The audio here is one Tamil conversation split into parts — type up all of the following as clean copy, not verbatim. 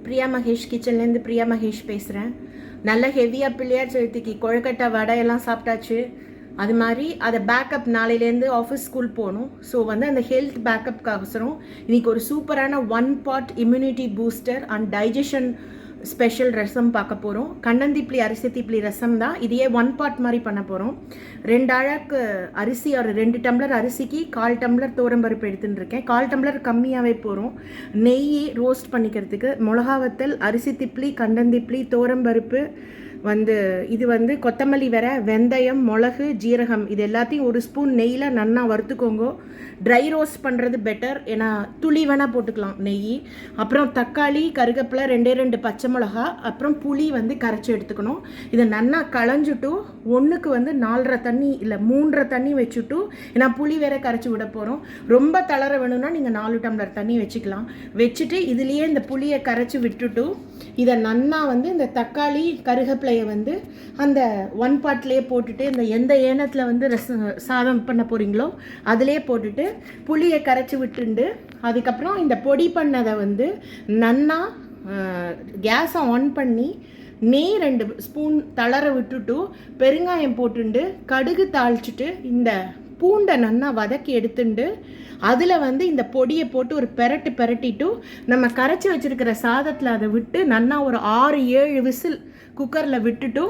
பிரியா மகேஷ் கிச்சன்லேருந்து பிரியா மகேஷ் பேசுகிறேன். நல்ல ஹெவியாக பிள்ளையார் சதுர்த்திக்கு கொழுக்கட்டை வடையெல்லாம் சாப்பிட்டாச்சு. அது மாதிரி அதை பேக்கப் நாளையிலேருந்து ஆஃபீஸ் ஸ்கூல் போகணும். ஸோ வந்து அந்த ஹெல்த் பேக்கப்காகசரம் இன்றைக்கி ஒரு சூப்பரான 1 pot immunity booster and digestion special rasam பார்க்க போகிறோம். கண்ணந்திப்ளி அரிசி திப்ளி ரசம் தான். இதையே 1 pot மாதிரி பண்ண போகிறோம். 2 அழகு அரிசி ஒரு 2 டம்ளர் அரிசிக்கு 1/4 டம்ளர் தோரம்பருப்பு எடுத்துன்னு இருக்கேன். 1/4 டம்ளர் கம்மியாகவே போகிறோம். நெய் ரோஸ்ட் பண்ணிக்கிறதுக்கு மிளகா வத்தல், அரிசி திப்ளி, கண்டந்திப்ளி, தோரம்பருப்பு வந்து இது வந்து கொத்தமல்லி வேற, வெந்தயம், மிளகு, ஜீரகம் இது எல்லாத்தையும் 1 ஸ்பூன் நெய்யில் நன்னா வறுத்துக்கோங்க. ட்ரை ரோஸ்ட் பண்ணுறது பெட்டர், ஏன்னா துளி வேணால் போட்டுக்கலாம் நெய். அப்புறம் தக்காளி, கருவேப்பிலை, 2 பச்சை மிளகா, அப்புறம் புளி வந்து கரைச்சி எடுத்துக்கணும். இதை நன்னா களைஞ்சிட்டு 1க்கு வந்து 4.5 தண்ணி இல்லை 3.5 தண்ணி வச்சுட்டு, ஏன்னா புளி வேற கரைச்சி விட போகிறோம். ரொம்ப தளர வேணும்னா நீங்கள் 4 டம்ளர் தண்ணி வச்சுக்கலாம். வச்சுட்டு இதுலேயே இந்த புளியை கரைச்சி விட்டுட்டு இதை நன்னா வந்து இந்த தக்காளி கருவேப்பிலையை வந்து அந்த 1 potலேயே போட்டுட்டு, இந்த எந்த ஏனத்தில் வந்து சாதம் பண்ண போகிறீங்களோ அதிலே போட்டுட்டு புளியை கரைச்சி விட்டுண்டு, அதுக்கப்புறம் இந்த பொடி பண்ணதை வந்து நன்னா கேஸை ஆன் பண்ணி நெய் 2 ஸ்பூன் தளர விட்டுட்டு பெருங்காயம் போட்டுண்டு கடுகு தாளிச்சிட்டு இந்த பூண்டை நன்னா வதக்கி எடுத்துண்டு அதில் வந்து இந்த பொடியை போட்டு ஒரு பெரட்டிட்டு நம்ம கரைச்சி வச்சுருக்கிற சாதத்தில் அதை விட்டு நன்னா ஒரு 6-7 விசில் குக்கரில் விட்டுட்டு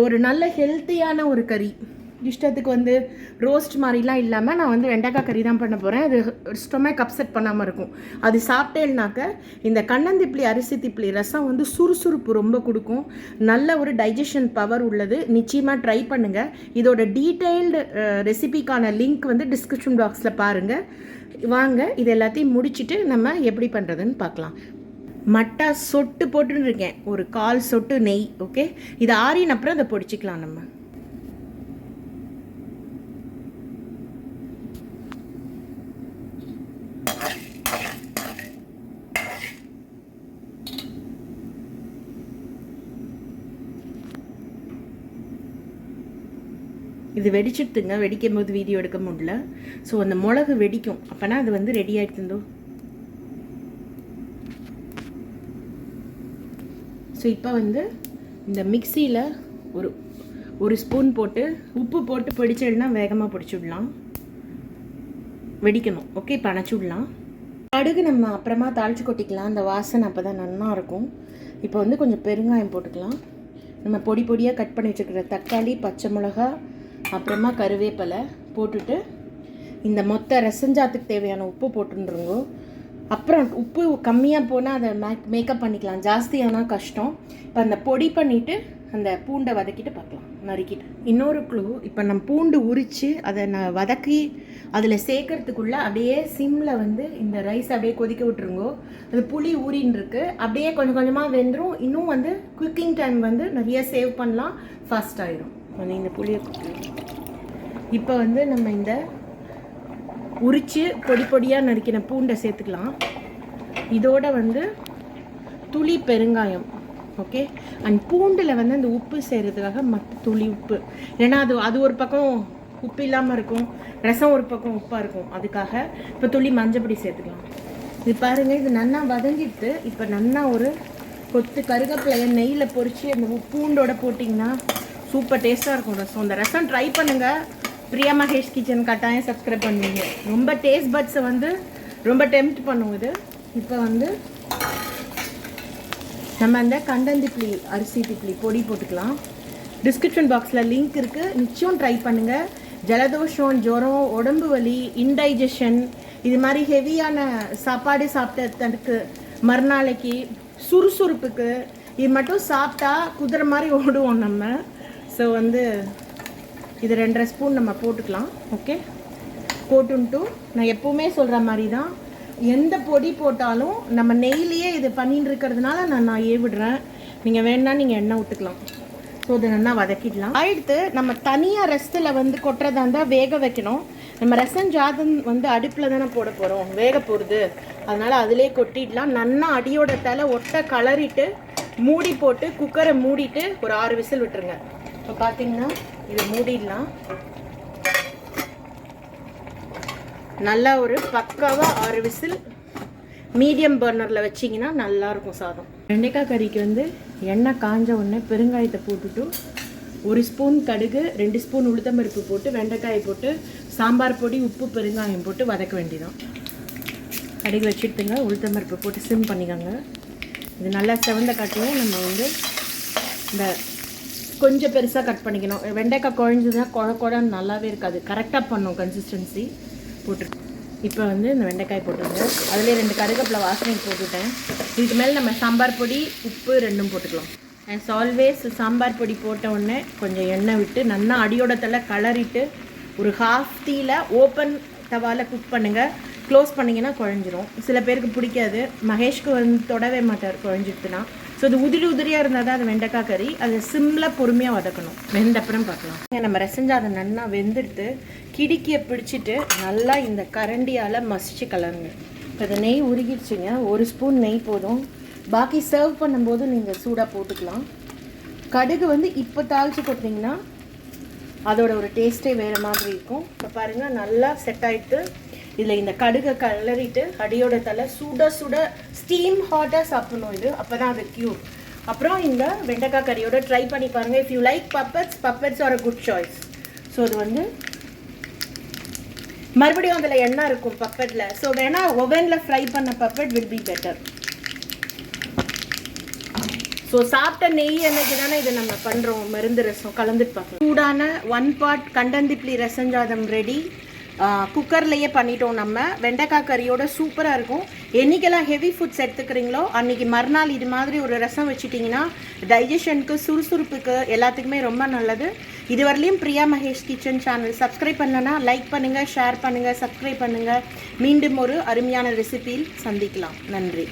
ஒரு நல்ல ஹெல்த்தியான ஒரு கறி, இஷ்டத்துக்கு வந்து ரோஸ்ட் மாதிரிலாம் இல்லாமல் நான் வந்து வெண்டைக்காய் கறி தான் பண்ண போகிறேன். அது ஸ்டொமக் அப்செட் பண்ணாமல் இருக்கும். அது சாப்பிட்டேன்னாக்க இந்த கண்ணந்திப்ளி அரிசி திப்ளி ரசம் வந்து சுறுசுறுப்பு ரொம்ப கொடுக்கும். நல்ல ஒரு டைஜஷன் பவர் உள்ளது. நிச்சயமாக ட்ரை பண்ணுங்கள். இதோட டீட்டெயில்டு ரெசிபிக்கான லிங்க் வந்து டிஸ்கிரிப்ஷன் பாக்ஸில் பாருங்கள். வாங்க இது எல்லாத்தையும் முடிச்சுட்டு நம்ம எப்படி பண்ணுறதுன்னு பார்க்கலாம். மட்டா சொட்டு போட்டுன்னு இருக்கேன், ஒரு 1/4 சொட்டு நெய். ஓகே, இது ஆறின அப்புறம் அதை பொடிச்சிக்கலாம். நம்ம இது வெடிச்சிடுத்துங்க. வெடிக்கும் போது வீடியோ எடுக்க முடியல. ஸோ அந்த மிளகு வெடிக்கும், அப்போனா அது வந்து ரெடி ஆகிடுந்தோ. ஸோ இப்போ வந்து இந்த மிக்சியில் ஒரு ஸ்பூன் போட்டு உப்பு போட்டு பொடிச்சிடனா வேகமாக பொடிச்சுடலாம். வெடிக்கணும். ஓகே, இப்போ அணைச்சுடலாம். கடுகு நம்ம அப்புறமா தாளித்து கொட்டிக்கலாம். அந்த வாசனை அப்போ தான் நல்லா இருக்கும். இப்போ வந்து கொஞ்சம் பெருங்காயம் போட்டுக்கலாம். நம்ம பொடி பொடியாக கட் பண்ணி வச்சுருக்கிற தக்காளி, பச்சை மிளகா, அப்புறமா கருவேப்பிலை போட்டுட்டு இந்த மொத்த ரசஞ்சாத்துக்கு தேவையான உப்பு போட்டுருங்க. அப்புறம் உப்பு கம்மியாக போனால் அதை மேக்கப் பண்ணிக்கலாம், ஜாஸ்தியானால் கஷ்டம். இப்போ அந்த பொடி பண்ணிவிட்டு அந்த பூண்டை வதக்கிட்டு பார்க்கலாம், நறுக்கிட்டு. இன்னொரு க்ளூ, இப்போ நம்ம பூண்டு உரித்து அதை நான் வதக்கி அதில் சேர்க்கறதுக்குள்ளே அப்படியே சிம்மில் வந்து இந்த ரைஸ் அப்படியே கொதிக்க விட்டுருங்கோ. அது புளி ஊறின்னு இருக்குது, அப்படியே கொஞ்சம் கொஞ்சமாக வெந்துடும். இன்னும் வந்து குக்கிங் டைம் வந்து நிறைய சேவ் பண்ணலாம், ஃபாஸ்ட் ஆயிரும். வந்து இந்த புளியை இப்போ வந்து நம்ம இந்த உரித்து பொடி பொடியாக நறுக்கின பூண்டை சேர்த்துக்கலாம். இதோட வந்து துளி பெருங்காயம். ஓகே, அண்ட் பூண்டில் வந்து அந்த உப்பு செய்கிறதுக்காக மற்ற துளி உப்பு, ஏன்னா அது ஒரு பக்கம் உப்பு இல்லாமல் இருக்கும், ரசம் ஒரு பக்கம் உப்பாக இருக்கும், அதுக்காக இப்போ துளி மஞ்சப்பொடி சேர்த்துக்கலாம். இது பாருங்கள், இது நன்னா வதங்கிட்டு இப்போ நன்னா ஒரு கொத்து கருவேப்பிலையை நெய்யில் பொரித்து அந்த பூண்டோட போட்டிங்கன்னா சூப்பர் டேஸ்ட்டாக இருக்கும் ரசம். அந்த ரசம் ட்ரை பண்ணுங்கள். பிரியா மகேஷ் கிச்சன் கட்டாயம் சப்ஸ்கிரைப் பண்ணுவீங்க. ரொம்ப டேஸ்ட் பட்ஸை வந்து ரொம்ப டெம்ப்ட் பண்ணும் இது. இப்போ வந்து நம்ம அந்த கண்டந்திப்ளி அரிசி திப்ளி பொடி போட்டுக்கலாம். டிஸ்கிரிப்ஷன் பாக்ஸில் லிங்க் இருக்குது, நிச்சயம் ட்ரை பண்ணுங்கள். ஜலதோஷம், ஜுரம், உடம்பு வலி, இன்டைஜஷன், இது மாதிரி ஹெவியான சாப்பாடு சாப்பிட்டதுக்கு மறுநாளைக்கு சுறுசுறுப்புக்கு இது மட்டும் சாப்பிட்டா குதிரை மாதிரி ஓடுவோம் நம்ம. ஸோ வந்து இது 2.5 ஸ்பூன் நம்ம போட்டுக்கலாம். ஓகே, போட்டுன்ட்டு நான் எப்போவுமே சொல்கிற மாதிரி தான், எந்த பொடி போட்டாலும் நம்ம நெய்லேயே இது பண்ணின்னு இருக்கிறதுனால நான் விடுறேன். நீங்கள் வேணால் நீங்கள் எண்ணெய் விட்டுக்கலாம். ஸோ இதை நல்லா வதக்கிடலாம். அடுத்து நம்ம தனியாக ரசத்தில் வந்து கொட்டுறதா இருந்தால் வேக வைக்கணும். நம்ம ரசம் ஜாதம் வந்து அடுப்பில் தானே போட போகிறோம், வேக போகிறது, அதனால் அதிலே கொட்டிடலாம். நல்லா அடியோட தலை ஒட்டை கலரிட்டு மூடி போட்டு குக்கரை மூடிட்டு ஒரு 6 விசில் விட்டுருங்க. இப்போ பார்த்தீங்கன்னா இதை மூடிடலாம். நல்லா ஒரு பக்காவாக 6 விசில் மீடியம் பர்னரில் வச்சிங்கன்னா நல்லாயிருக்கும் சாதம். வெண்டைக்காய் கறிக்கு வந்து எண்ணெய் காஞ்ச உடனே பெருங்காயத்தை போட்டுட்டு 1 ஸ்பூன் கடுகு 2 ஸ்பூன் உளுத்தம்பருப்பு போட்டு வெண்டைக்காயை போட்டு சாம்பார் பொடி உப்பு பெருங்காயம் போட்டு வதக்க வேண்டியதான். கடுகு வச்சுட்டுங்க, உளுத்தம்பருப்பு போட்டு சிம் பண்ணிக்கோங்க. இது நல்லா செவந்த காட்டியும் நம்ம வந்து இந்த கொஞ்சம் பெருசாக கட் பண்ணிக்கணும். வெண்டைக்காய் குழஞ்சுதுன்னா குழன்னு நல்லாவே இருக்காது. கரெக்டாக பண்ணும் கன்சிஸ்டன்சி போட்டு. இப்போ வந்து இந்த வெண்டைக்காய் போட்டுருங்க. அதிலே 2 கருவேப்பிலை வாசனை போட்டுவிட்டேன். இதுக்கு மேலே நம்ம சாம்பார் பொடி உப்பு 2 போட்டுக்கலாம். அண்ட் ஆல்வேஸ் சாம்பார் பொடி போட்ட உடனே கொஞ்சம் எண்ணெய் விட்டு நல்லா அடியோட தலை கலரிட்டு ஒரு ஹாஃப் தீயில் ஓப்பன் தவாவில் குக் பண்ணுங்கள். க்ளோஸ் பண்ணிங்கன்னா குழஞ்சிரும். சில பேருக்கு பிடிக்காது. மகேஷ்க்கு வந்து தொடவே மாட்டார் குழஞ்சிட்டுனா. ஸோ இது உதிரியாக இருந்தால் தான் அது வெண்டைக்காய் கறி. அது சிம்மில் பொறுமையாக வதக்கணும். வெந்தப்புறம் பார்க்கலாம். நம்ம ரசஞ்சாதை நல்லா வெந்துடுத்து கிடிக்கியை பிடிச்சிட்டு நல்லா இந்த கரண்டியால் மசிச்சு கலருங்க. இப்போ இந்த நெய் உருகிடுச்சிங்க. 1 ஸ்பூன் நெய் போதும். பாக்கி சர்வ் பண்ணும்போது நீங்கள் சூடாக போட்டுக்கலாம். கடுகு வந்து இப்போ தாளித்து போட்டிங்கன்னா அதோட ஒரு டேஸ்ட்டே வேறு மாதிரி இருக்கும். இப்போ பாருங்கள் நல்லா செட் ஆகிட்டு இதில் இந்த கடுகை கலரிட்டு அடியோட தலை சுட சுட ஸ்டீம் ஹாட்டாக சாப்பிடணும். இது அப்போ தான் அது க்யூர். அப்புறம் இந்த வெண்டைக்காய் கறியோட ட்ரை பண்ணி பாருங்கள். If you like papads are a good choice. So அது வந்து மறுபடியும் அதில் எண்ணெய் இருக்கும் பப்பட்டில். ஸோ வேணால் ஓவனில் ஃப்ரை பண்ண papad will be better. So சாப்பிட்ட நெய் எண்ணெய்க்கு தானே இதை நம்ம பண்ணுறோம். மருந்து ரசம் கலந்துட்டு பார்க்கலாம். சூடான 1 பாட் கண்டந்திப்ளி ரசஞ்சாதம் ரெடி. குக்கர்லேயே பண்ணிட்டோம். நம்ம வெண்டைக்காய் கறியோட சூப்பராக இருக்கும். என்றைக்கெல்லாம் ஹெவி ஃபுட்ஸ் எடுத்துக்கிறீங்களோ அன்றைக்கி மறுநாள் இது மாதிரி ஒரு ரசம் வச்சுட்டிங்கன்னா டைஜஷனுக்கு சுறுசுறுப்புக்கு எல்லாத்துக்குமே ரொம்ப நல்லது. இதுவரையிலையும் Priya Mahesh kitchen channel subscribe பண்ணலன்னா லைக் பண்ணுங்கள், ஷேர் பண்ணுங்கள், சப்ஸ்கிரைப் பண்ணுங்கள். மீண்டும் ஒரு அருமையான ரெசிபியில் சந்திக்கலாம். நன்றி.